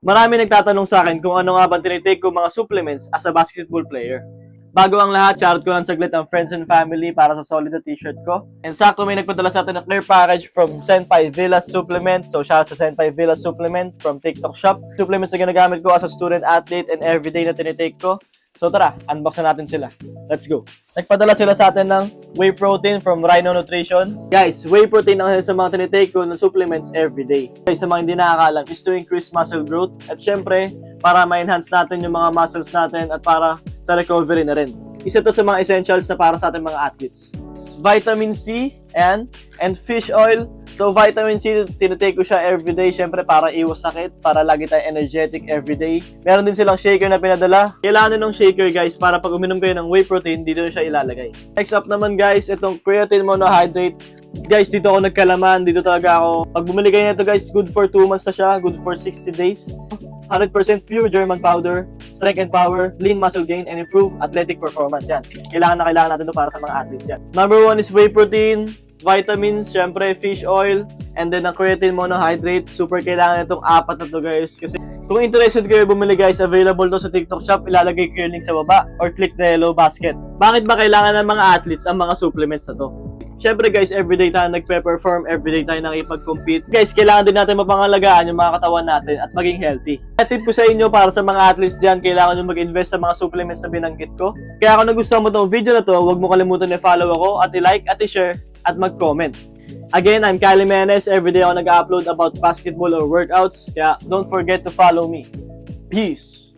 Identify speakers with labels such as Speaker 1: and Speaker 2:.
Speaker 1: Marami nagtatanong sa akin kung ano nga ba tinitake ko mga supplements as a basketball player. Bago ang lahat, shoutout ko lang saglit ang friends and family para sa solid na t-shirt ko. And sakto may nagpadala sa atin ng clear package from Senpai Villa Supplement. So shoutout sa Senpai Villa Supplement from TikTok Shop. Supplements na ginagamit ko as a student athlete and everyday na tinitake ko. So tara, unbox na natin sila. Let's go. Nagpadala sila sa atin ng whey protein from Rhino Nutrition. Guys, whey protein ang isa sa mga tinitake ko ng supplements everyday. Guys, sa mga hindi nakakalam is to increase muscle growth at syempre, para ma-enhance natin yung mga muscles natin at para sa recovery na rin. Isa to sa mga essentials na para sa ating mga athletes. Vitamin C and fish oil. So vitamin C, tinitake ko siya everyday, syempre para iwas sakit, para lagi tayo energetic everyday. Meron din silang shaker na pinadala. Kailangan ng shaker guys para pag uminom kayo ng whey protein, dito siya ilalagay. Next up naman guys, itong creatine monohydrate. Guys, dito ako nagkalaman, dito talaga ako. Pag bumili kayo nito guys, good for 2 months na siya, good for 60 days. 100% pure German powder, strength and power, lean muscle gain, and improve athletic performance. Yan. Kailangan natin ito para sa mga athletes yan. Number 1 is whey protein, vitamins, syempre fish oil, and then ang creatine monohydrate. Super kailangan itong 4 na to guys. Kasi kung interested kayo bumili guys, available to sa TikTok Shop. Ilalagay ko yung link sa baba or click the yellow basket. Bakit ba kailangan ng mga athletes ang mga supplements na to? Syempre guys, everyday tayo nagpe-perform, everyday tayo nakipag-compete. Guys, kailangan din natin mapangalagaan yung mga katawan natin at maging healthy. Tip ko sa inyo para sa mga athletes dyan, kailangan nyo mag-invest sa mga supplements na binanggit ko. Kaya kung nagustuhan mo itong video na to, huwag mo kalimutan na follow ako at i-like at i-share at mag-comment. Again, I'm Kylie Menes. Everyday ako nag-upload about basketball or workouts. Kaya don't forget to follow me. Peace!